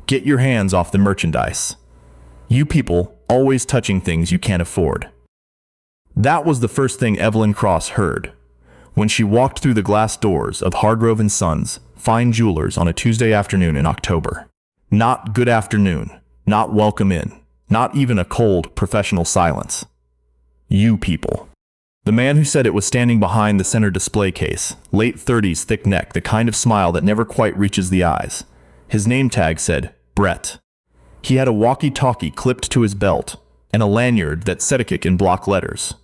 Get your hands off the merchandise. You people always touching things you can't afford. That was the first thing Evelyn Cross heard when she walked through the glass doors of Hargrove Sons Fine Jewelers on a Tuesday afternoon in October. Not good afternoon, not welcome in, not even a cold, professional silence. You people. The man who said it was standing behind the center display case, late 30s, thick neck, the kind of smile that never quite reaches the eyes. His name tag said, Brett. He had a walkie-talkie clipped to his belt and a lanyard that said "Etiquette" in block letters.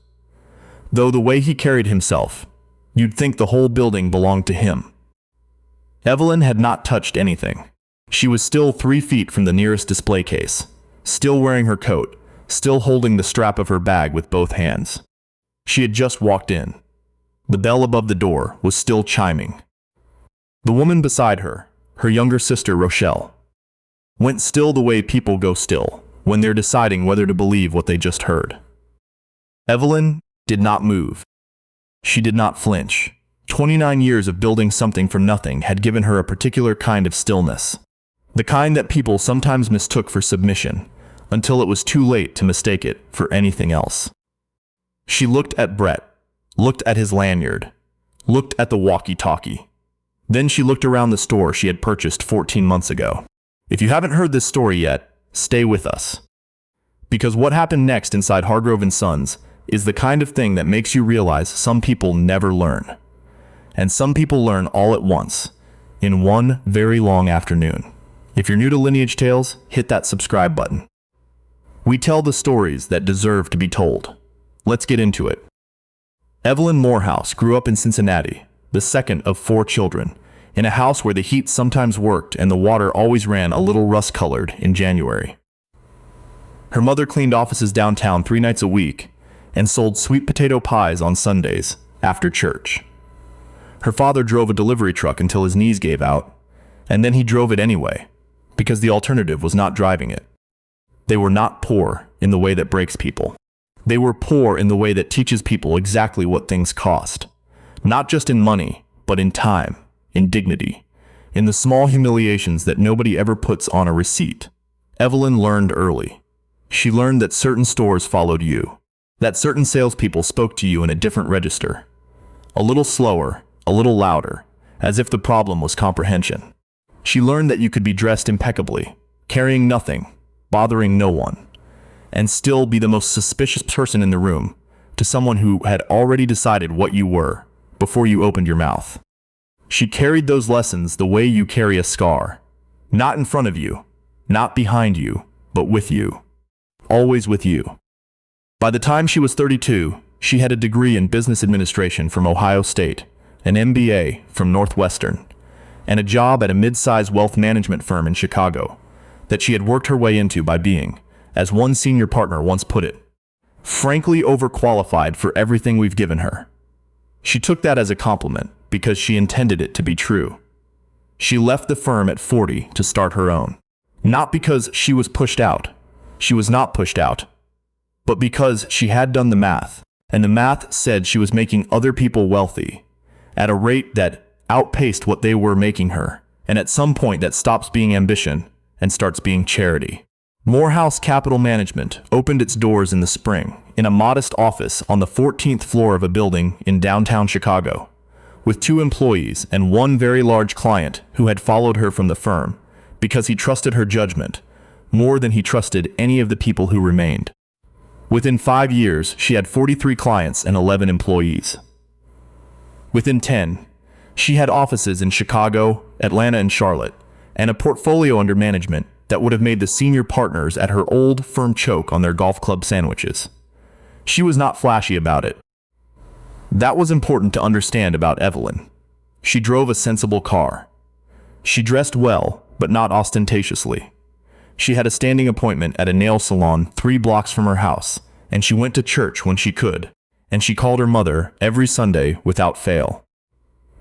Though the way he carried himself, you'd think the whole building belonged to him. Evelyn had not touched anything. She was still 3 feet from the nearest display case, still wearing her coat, still holding the strap of her bag with both hands. She had just walked in. The bell above the door was still chiming. The woman beside her, her younger sister Rochelle, went still the way people go still when they're deciding whether to believe what they just heard. Evelyn did not move. She did not flinch. 29 years of building something from nothing had given her a particular kind of stillness. The kind that people sometimes mistook for submission, until it was too late to mistake it for anything else. She looked at Brett, looked at his lanyard, looked at the walkie-talkie. Then she looked around the store she had purchased 14 months ago. If you haven't heard this story yet, stay with us. Because what happened next inside Hargrove Sons is the kind of thing that makes you realize some people never learn. And some people learn all at once, in one very long afternoon. If you're new to Lineage Tales, hit that subscribe button. We tell the stories that deserve to be told. Let's get into it. Evelyn Moorehouse grew up in Cincinnati, the second of 4 children, in a house where the heat sometimes worked and the water always ran a little rust-colored in January. Her mother cleaned offices downtown 3 nights a week and sold sweet potato pies on Sundays after church. Her father drove a delivery truck until his knees gave out, and then he drove it anyway, because the alternative was not driving it. They were not poor in the way that breaks people. They were poor in the way that teaches people exactly what things cost. Not just in money, but in time, in dignity, in the small humiliations that nobody ever puts on a receipt. Evelyn learned early. She learned that certain stores followed you, that certain salespeople spoke to you in a different register. A little slower, a little louder, as if the problem was comprehension. She learned that you could be dressed impeccably, carrying nothing, bothering no one, and still be the most suspicious person in the room to someone who had already decided what you were before you opened your mouth. She carried those lessons the way you carry a scar, not in front of you, not behind you, but with you, always with you. By the time she was 32, she had a degree in business administration from Ohio State, an MBA from Northwestern, and a job at a mid-sized wealth management firm in Chicago that she had worked her way into by being, as one senior partner once put it, frankly overqualified for everything we've given her. She took that as a compliment because she intended it to be true. She left the firm at 40 to start her own. Not because she was pushed out. She was not pushed out. But because she had done the math, and the math said she was making other people wealthy at a rate that outpaced what they were making her, and at some point that stops being ambition and starts being charity. Moorehouse Capital Management opened its doors in the spring in a modest office on the 14th floor of a building in downtown Chicago, with 2 employees and 1 very large client who had followed her from the firm because he trusted her judgment more than he trusted any of the people who remained. Within 5 years, she had 43 clients and 11 employees. Within 10, she had offices in Chicago, Atlanta, and Charlotte, and a portfolio under management that would have made the senior partners at her old firm choke on their golf club sandwiches. She was not flashy about it. That was important to understand about Evelyn. She drove a sensible car. She dressed well, but not ostentatiously. She had a standing appointment at a nail salon 3 blocks from her house, and she went to church when she could, and she called her mother every Sunday without fail.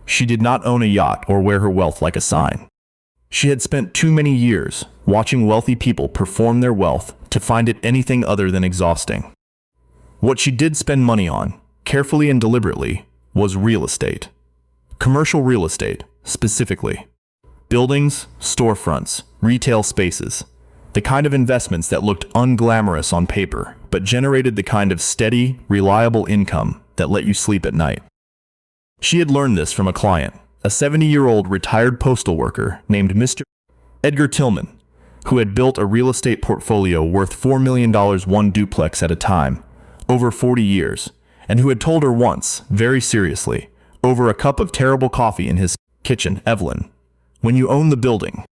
She did not own a yacht or wear her wealth like a sign. She had spent too many years watching wealthy people perform their wealth to find it anything other than exhausting. What she did spend money on, carefully and deliberately, was real estate. Commercial real estate, specifically. Buildings, storefronts, retail spaces, the kind of investments that looked unglamorous on paper, but generated the kind of steady, reliable income that let you sleep at night. She had learned this from a client, a 70-year-old retired postal worker named Mr. Edgar Tillman, who had built a real estate portfolio worth $4 million one duplex at a time, over 40 years, and who had told her once, very seriously, over a cup of terrible coffee in his kitchen, "Evelyn, when you own the building,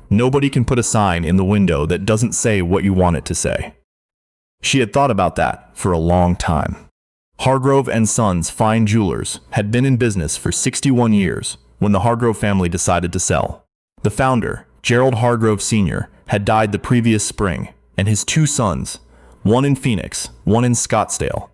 nobody can put a sign in the window that doesn't say what you want it to say." She had thought about that for a long time. Hargrove Sons Fine Jewelers had been in business for 61 years when the Hargrove family decided to sell. The founder, Gerald Hargrove Sr., had died the previous spring, and his two sons, one in Phoenix, one in Scottsdale,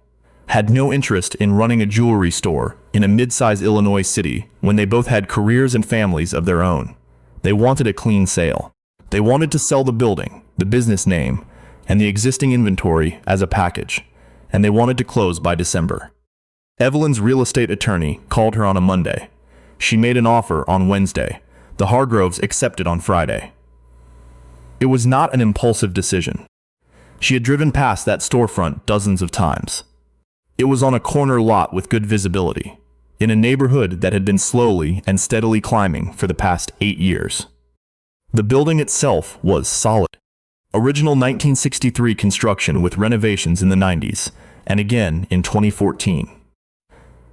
had no interest in running a jewelry store in a mid-sized Illinois city when they both had careers and families of their own. They wanted a clean sale. They wanted to sell the building, the business name, and the existing inventory as a package, and they wanted to close by December. Evelyn's real estate attorney called her on a Monday. She made an offer on Wednesday. The Hargroves accepted on Friday. It was not an impulsive decision. She had driven past that storefront dozens of times. It was on a corner lot with good visibility, in a neighborhood that had been slowly and steadily climbing for the past 8 years. The building itself was solid. Original 1963 construction with renovations in the 90s, and again in 2014.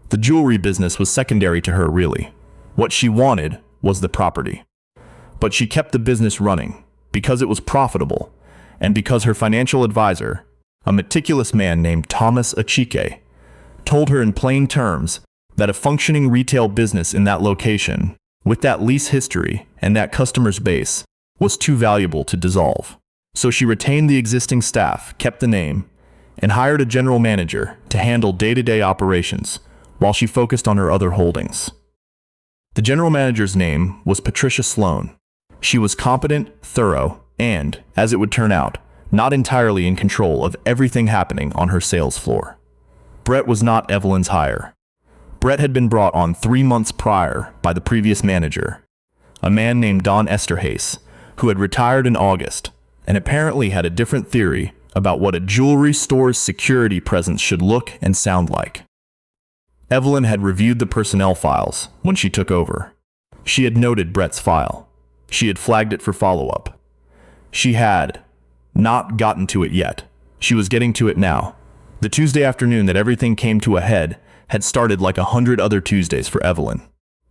The jewelry business was secondary to her, really. What she wanted was the property. But she kept the business running because it was profitable, and because her financial advisor, a meticulous man named Thomas Achike, told her in plain terms that a functioning retail business in that location, with that lease history and that customer's base, was too valuable to dissolve. So she retained the existing staff, kept the name, and hired a general manager to handle day-to-day operations while she focused on her other holdings. The general manager's name was Patricia Sloan. She was competent, thorough, and, as it would turn out, not entirely in control of everything happening on her sales floor. Brett was not Evelyn's hire. Brett had been brought on 3 months prior by the previous manager, a man named Don Esterhaze, who had retired in August, and apparently had a different theory about what a jewelry store's security presence should look and sound like. Evelyn had reviewed the personnel files when she took over. She had noted Brett's file. She had flagged it for follow-up. She had not gotten to it yet. She was getting to it now. The Tuesday afternoon that everything came to a head had started like 100 other Tuesdays for Evelyn.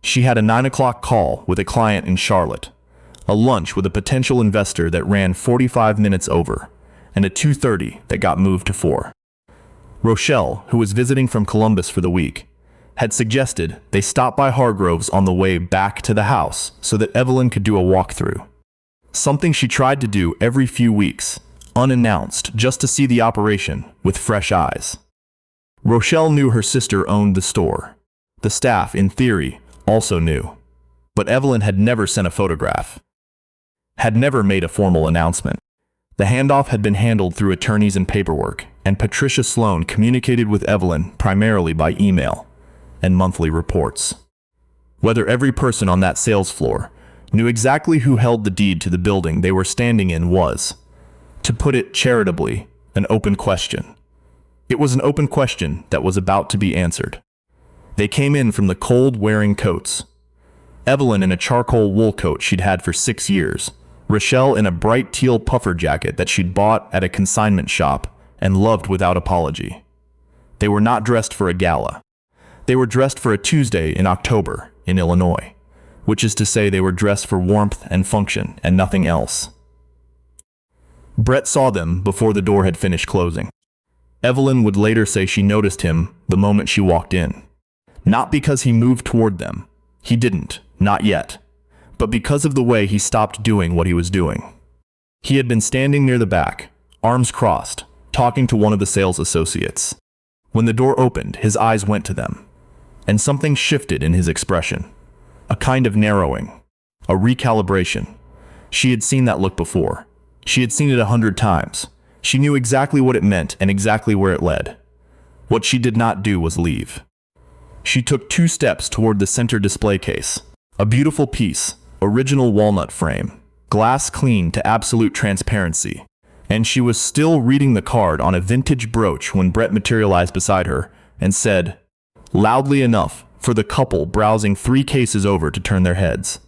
She had a 9 o'clock call with a client in Charlotte, a lunch with a potential investor that ran 45 minutes over, and a 2:30 that got moved to 4. Rochelle, who was visiting from Columbus for the week, had suggested they stop by Hargrove's on the way back to the house so that Evelyn could do a walkthrough. Something she tried to do every few weeks, unannounced, just to see the operation with fresh eyes. Rochelle knew her sister owned the store. The staff, in theory, also knew. But Evelyn had never sent a photograph, had never made a formal announcement. The handoff had been handled through attorneys and paperwork, and Patricia Sloan communicated with Evelyn primarily by email and monthly reports. Whether every person on that sales floor knew exactly who held the deed to the building they were standing in was, to put it charitably, an open question. It was an open question that was about to be answered. They came in from the cold wearing coats. Evelyn in a charcoal wool coat she'd had for 6 years, Rochelle in a bright teal puffer jacket that she'd bought at a consignment shop and loved without apology. They were not dressed for a gala. They were dressed for a Tuesday in October in Illinois, which is to say they were dressed for warmth and function and nothing else. Brett saw them before the door had finished closing. Evelyn would later say she noticed him the moment she walked in. Not because he moved toward them. He didn't, not yet. But because of the way he stopped doing what he was doing. He had been standing near the back, arms crossed, talking to one of the sales associates. When the door opened, his eyes went to them, and something shifted in his expression. A kind of narrowing, a recalibration. She had seen that look before. She had seen it 100 times. She knew exactly what it meant and exactly where it led. What she did not do was leave. She took 2 steps toward the center display case, a beautiful piece, original walnut frame, glass clean to absolute transparency, and she was still reading the card on a vintage brooch when Brett materialized beside her and said, loudly enough for the couple browsing 3 cases over to turn their heads,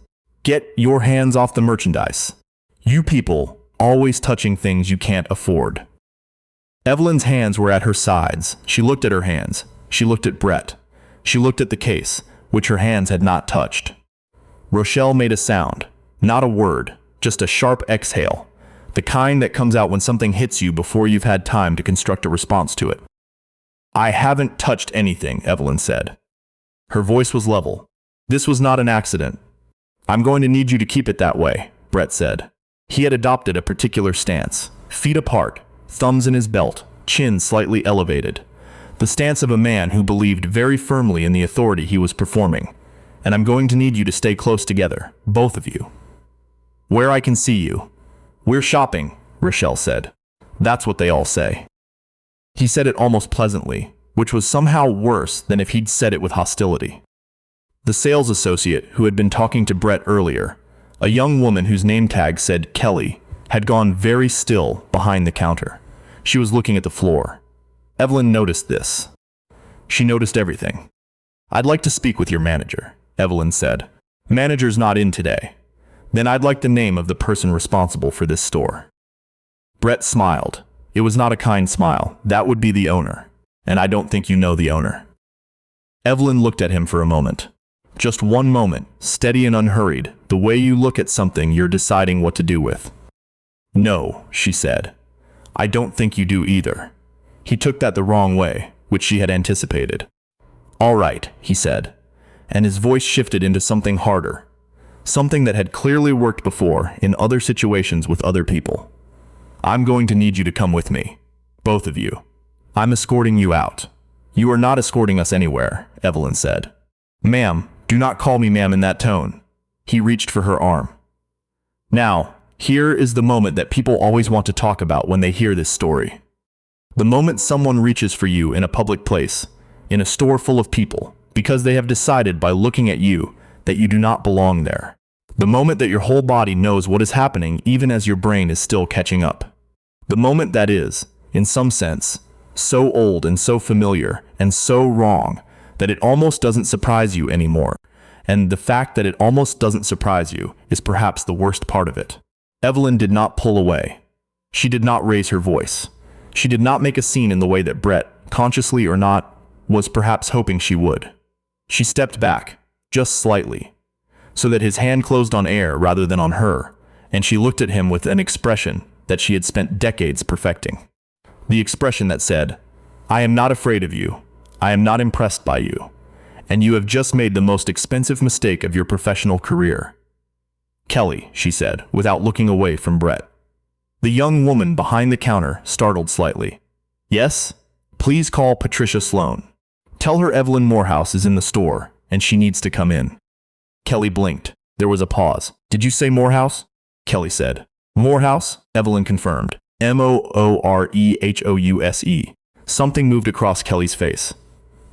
"Get your hands off the merchandise. You people, always touching things you can't afford." Evelyn's hands were at her sides. She looked at her hands. She looked at Brett. She looked at the case, which her hands had not touched. Rochelle made a sound, not a word, just a sharp exhale, the kind that comes out when something hits you before you've had time to construct a response to it. "I haven't touched anything," Evelyn said. Her voice was level. "This was not an accident." "I'm going to need you to keep it that way," Brett said. He had adopted a particular stance, feet apart, thumbs in his belt, chin slightly elevated. The stance of a man who believed very firmly in the authority he was performing. "And I'm going to need you to stay close together, both of you. Where I can see you." "We're shopping," Rochelle said. "That's what they all say." He said it almost pleasantly, which was somehow worse than if he'd said it with hostility. The sales associate who had been talking to Brett earlier, a young woman whose name tag said Kelly, had gone very still behind the counter. She was looking at the floor. Evelyn noticed this. She noticed everything. "I'd like to speak with your manager," Evelyn said. "Manager's not in today." "Then I'd like the name of the person responsible for this store." Brett smiled. It was not a kind smile. "That would be the owner. And I don't think you know the owner." Evelyn looked at him for a moment. Just one moment, steady and unhurried, the way you look at something you're deciding what to do with. "No," she said. "I don't think you do either." He took that the wrong way, which she had anticipated. "All right," he said, and his voice shifted into something harder, something that had clearly worked before in other situations with other people. "I'm going to need you to come with me. Both of you. I'm escorting you out." "You are not escorting us anywhere," Evelyn said. "Ma'am, do not call me ma'am in that tone." He reached for her arm. "Now, here is the moment that people always want to talk about when they hear this story. The moment someone reaches for you in a public place, in a store full of people, because they have decided by looking at you that you do not belong there. The moment that your whole body knows what is happening even as your brain is still catching up. The moment that is, in some sense, so old and so familiar and so wrong that it almost doesn't surprise you anymore. And the fact that it almost doesn't surprise you is perhaps the worst part of it." Evelyn did not pull away. She did not raise her voice. She did not make a scene in the way that Brett, consciously or not, was perhaps hoping she would. She stepped back, just slightly, so that his hand closed on air rather than on her, and she looked at him with an expression that she had spent decades perfecting. The expression that said, "I am not afraid of you. I am not impressed by you. And you have just made the most expensive mistake of your professional career." "Kelly," she said, without looking away from Brett. The young woman behind the counter startled slightly. "Yes? Please call Patricia Sloan. Tell her Evelyn Moorehouse is in the store, and she needs to come in." Kelly blinked. There was a pause. "Did you say Moorehouse?" Kelly said. "Moorehouse," Evelyn confirmed. Moorehouse. Something moved across Kelly's face.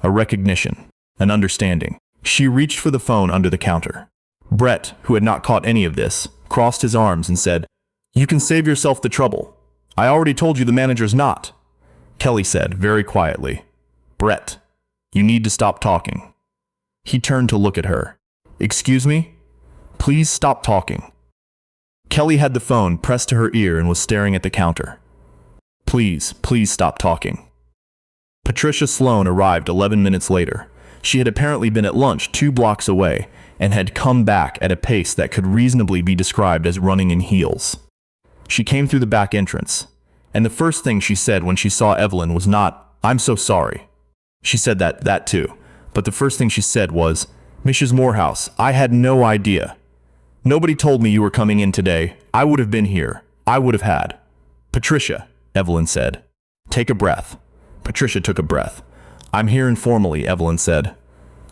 A recognition. An understanding. She reached for the phone under the counter. Brett, who had not caught any of this, crossed his arms and said, "You can save yourself the trouble. I already told you the manager's not." Kelly said, very quietly, "Brett, you need to stop talking." He turned to look at her. "Excuse me? Please stop talking." Kelly had the phone pressed to her ear and was staring at the counter. Please stop talking." Patricia Sloan arrived 11 minutes later. She had apparently been at lunch 2 blocks away and had come back at a pace that could reasonably be described as running in heels. She came through the back entrance, and the first thing she said when she saw Evelyn was not, "I'm so sorry." She said that too, but the first thing she said was, "Mrs. Moorehouse, I had no idea. Nobody told me you were coming in today. I would have been here. I would have had." "Patricia," Evelyn said. "Take a breath." Patricia took a breath. "I'm here informally," Evelyn said.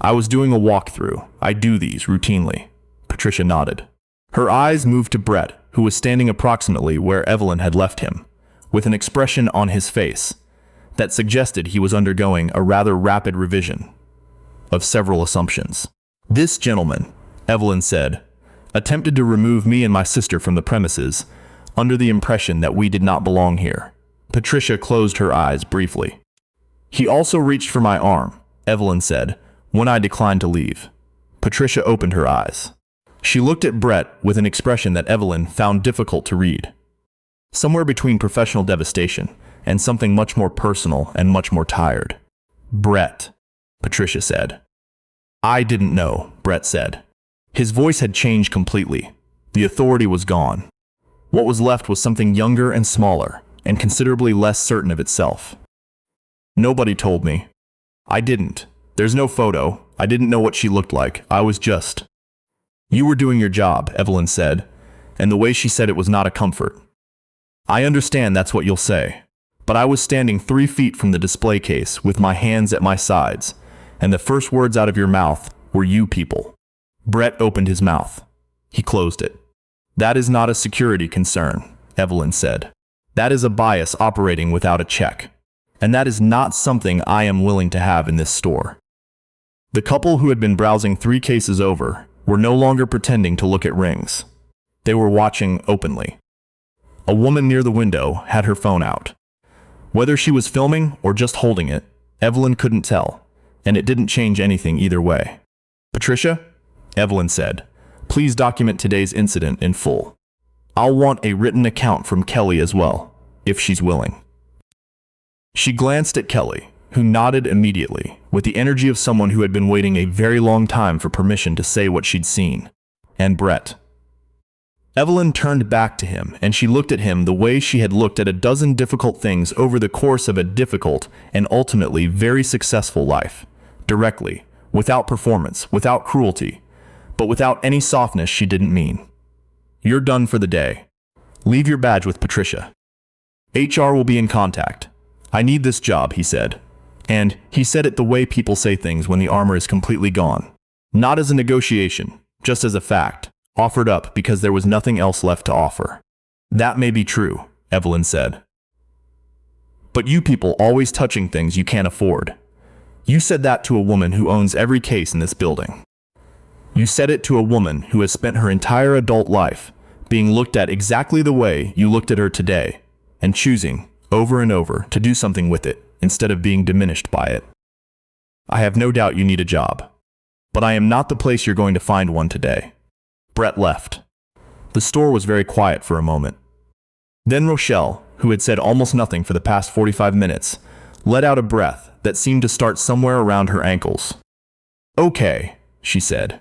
"I was doing a walkthrough. I do these routinely." Patricia nodded. Her eyes moved to Brett, who was standing approximately where Evelyn had left him, with an expression on his face that suggested he was undergoing a rather rapid revision of several assumptions. "This gentleman," Evelyn said, attempted to remove me and my sister from the premises, under the impression that we did not belong here. Patricia closed her eyes briefly. He also reached for my arm, Evelyn said, when I declined to leave. Patricia opened her eyes. She looked at Brett with an expression that Evelyn found difficult to read. Somewhere between professional devastation and something much more personal and much more tired. Brett, Patricia said. I didn't know, Brett said. His voice had changed completely. The authority was gone. What was left was something younger and smaller, and considerably less certain of itself. Nobody told me. I didn't. There's no photo. I didn't know what she looked like. I was just... You were doing your job, Evelyn said, and the way she said it was not a comfort. I understand that's what you'll say, but I was standing 3 feet from the display case with my hands at my sides, and the first words out of your mouth were "you people." Brett opened his mouth. He closed it. That is not a security concern, Evelyn said. That is a bias operating without a check, and that is not something I am willing to have in this store. The couple who had been browsing 3 cases over were no longer pretending to look at rings. They were watching openly. A woman near the window had her phone out. Whether she was filming or just holding it, Evelyn couldn't tell, and it didn't change anything either way. Patricia, Evelyn said, please document today's incident in full. I'll want a written account from Kelly as well, if she's willing. She glanced at Kelly, who nodded immediately, with the energy of someone who had been waiting a very long time for permission to say what she'd seen. And Brett. Evelyn turned back to him, and she looked at him the way she had looked at a dozen difficult things over the course of a difficult and ultimately very successful life. Directly, without performance, without cruelty, but without any softness she didn't mean. You're done for the day. Leave your badge with Patricia. HR will be in contact. I need this job, he said. And he said it the way people say things when the armor is completely gone. Not as a negotiation, just as a fact, offered up because there was nothing else left to offer. That may be true, Evelyn said. But you people always touching things you can't afford. You said that to a woman who owns every case in this building. You said it to a woman who has spent her entire adult life being looked at exactly the way you looked at her today, and choosing, over and over, to do something with it instead of being diminished by it. I have no doubt you need a job, but I am not the place you're going to find one today. Brett left. The store was very quiet for a moment. Then Rochelle, who had said almost nothing for the past 45 minutes, let out a breath that seemed to start somewhere around her ankles. Okay, she said.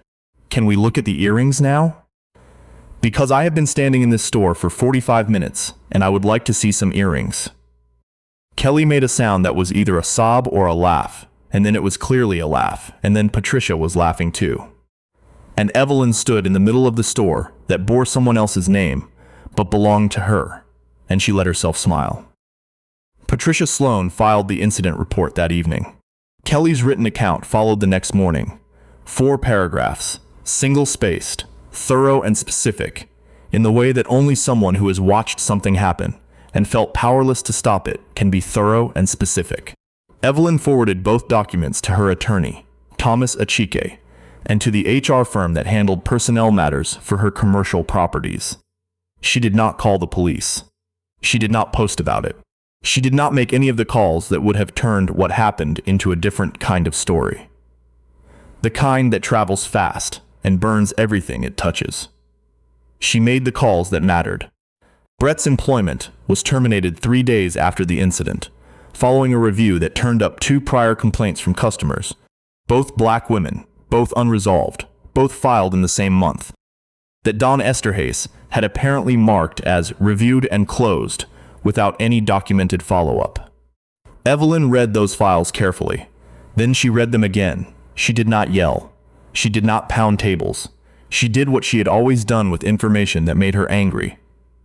Can we look at the earrings now? Because I have been standing in this store for 45 minutes, and I would like to see some earrings. Kelly made a sound that was either a sob or a laugh, and then it was clearly a laugh, and then Patricia was laughing too. And Evelyn stood in the middle of the store that bore someone else's name, but belonged to her, and she let herself smile. Patricia Sloan filed the incident report that evening. Kelly's written account followed the next morning. 4 paragraphs, single-spaced, thorough and specific, in the way that only someone who has watched something happen and felt powerless to stop it can be thorough and specific. Evelyn forwarded both documents to her attorney, Thomas Achike, and to the HR firm that handled personnel matters for her commercial properties. She did not call the police. She did not post about it. She did not make any of the calls that would have turned what happened into a different kind of story. The kind that travels fast and burns everything it touches. She made the calls that mattered. Brett's employment was terminated 3 days after the incident, following a review that turned up 2 prior complaints from customers, both black women, both unresolved, both filed in the same month, that Don Esterhaze had apparently marked as reviewed and closed without any documented follow-up. Evelyn read those files carefully. Then she read them again. She did not yell. She did not pound tables. She did what she had always done with information that made her angry.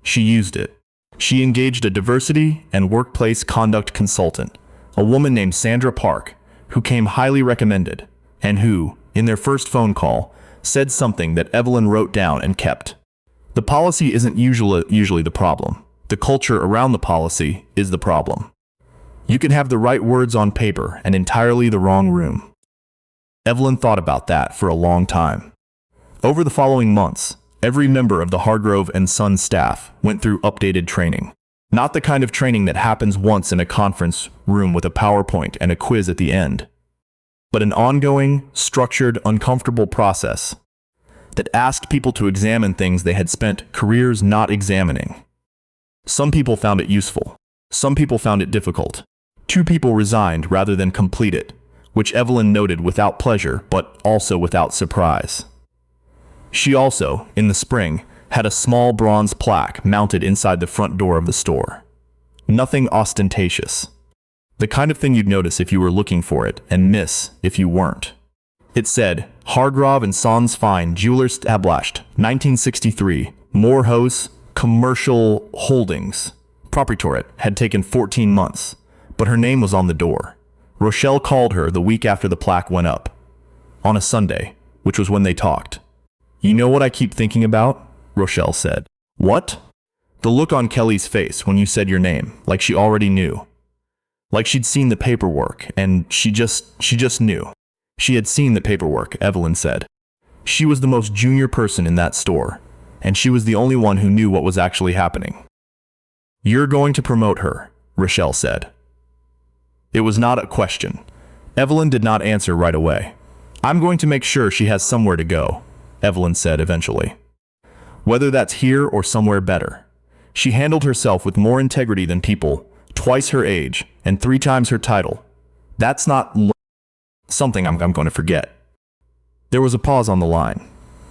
She used it. She engaged a diversity and workplace conduct consultant, a woman named Sandra Park, who came highly recommended, and who, in their first phone call, said something that Evelyn wrote down and kept. The policy isn't usually the problem. The culture around the policy is the problem. You can have the right words on paper and entirely the wrong room. Evelyn thought about that for a long time. Over the following months, Every member of the Hargrove and Sons staff went through updated training. Not the kind of training that happens once in a conference room with a PowerPoint and a quiz at the end, but an ongoing, structured, uncomfortable process that asked people to examine things they had spent careers not examining. Some people found it useful. Some people found it difficult. 2 people resigned rather than complete it, which Evelyn noted without pleasure but also without surprise. She also, in the spring, had a small bronze plaque mounted inside the front door of the store. Nothing ostentatious. The kind of thing you'd notice if you were looking for it and miss if you weren't. It said, Hargrove Sons Fine Jewelers established, 1963, Moorehouse Commercial Holdings. Proprietorate had taken 14 months, but her name was on the door. Rochelle called her the week after the plaque went up. On a Sunday, which was when they talked. "You know what I keep thinking about?" Rochelle said. "What?" "The look on Kelly's face when you said your name, like she already knew. Like she'd seen the paperwork, and she just knew." She had seen the paperwork, Evelyn said. She was the most junior person in that store, and she was the only one who knew what was actually happening. "You're going to promote her," Rochelle said. It was not a question. Evelyn did not answer right away. "I'm going to make sure she has somewhere to go," Evelyn said eventually. "Whether that's here or somewhere better." She handled herself with more integrity than people, twice her age, and 3 times her title. That's not something I'm going to forget. There was a pause on the line.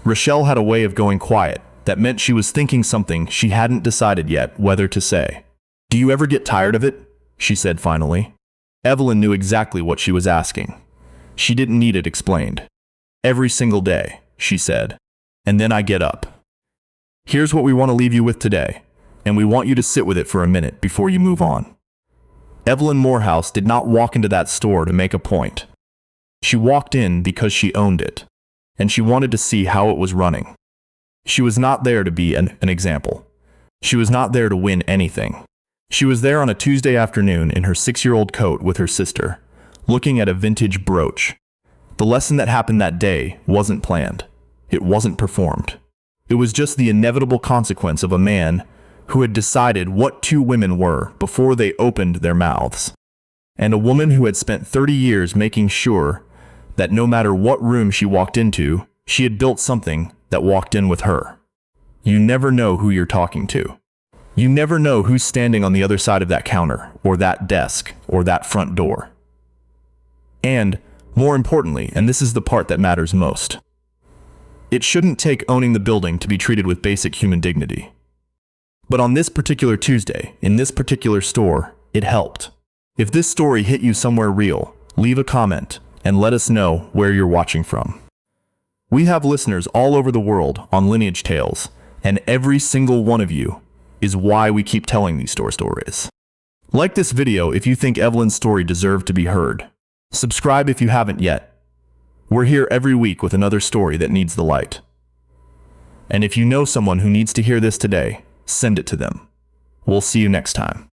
Rochelle had a way of going quiet that meant she was thinking something she hadn't decided yet whether to say. "Do you ever get tired of it?" she said finally. Evelyn knew exactly what she was asking. She didn't need it explained. "Every single day," she said. "And then I get up. Here's what we want to leave you with today, and we want you to sit with it for a minute before you move on." Evelyn Moorehouse did not walk into that store to make a point. She walked in because she owned it, and she wanted to see how it was running. She was not there to be an example. She was not there to win anything. She was there on a Tuesday afternoon in her 6-year-old coat with her sister, looking at a vintage brooch. The lesson that happened that day wasn't planned. It wasn't performed. It was just the inevitable consequence of a man who had decided what 2 women were before they opened their mouths, and a woman who had spent 30 years making sure that no matter what room she walked into, she had built something that walked in with her. You never know who you're talking to. You never know who's standing on the other side of that counter, or that desk, or that front door. And, more importantly, and this is the part that matters most, it shouldn't take owning the building to be treated with basic human dignity. But on this particular Tuesday, in this particular store, it helped. If this story hit you somewhere real, leave a comment and let us know where you're watching from. We have listeners all over the world on Lineage Tales, and every single one of you is why we keep telling these stories. Like this video if you think Evelyn's story deserved to be heard. Subscribe if you haven't yet. We're here every week with another story that needs the light. And if you know someone who needs to hear this today, send it to them. We'll see you next time.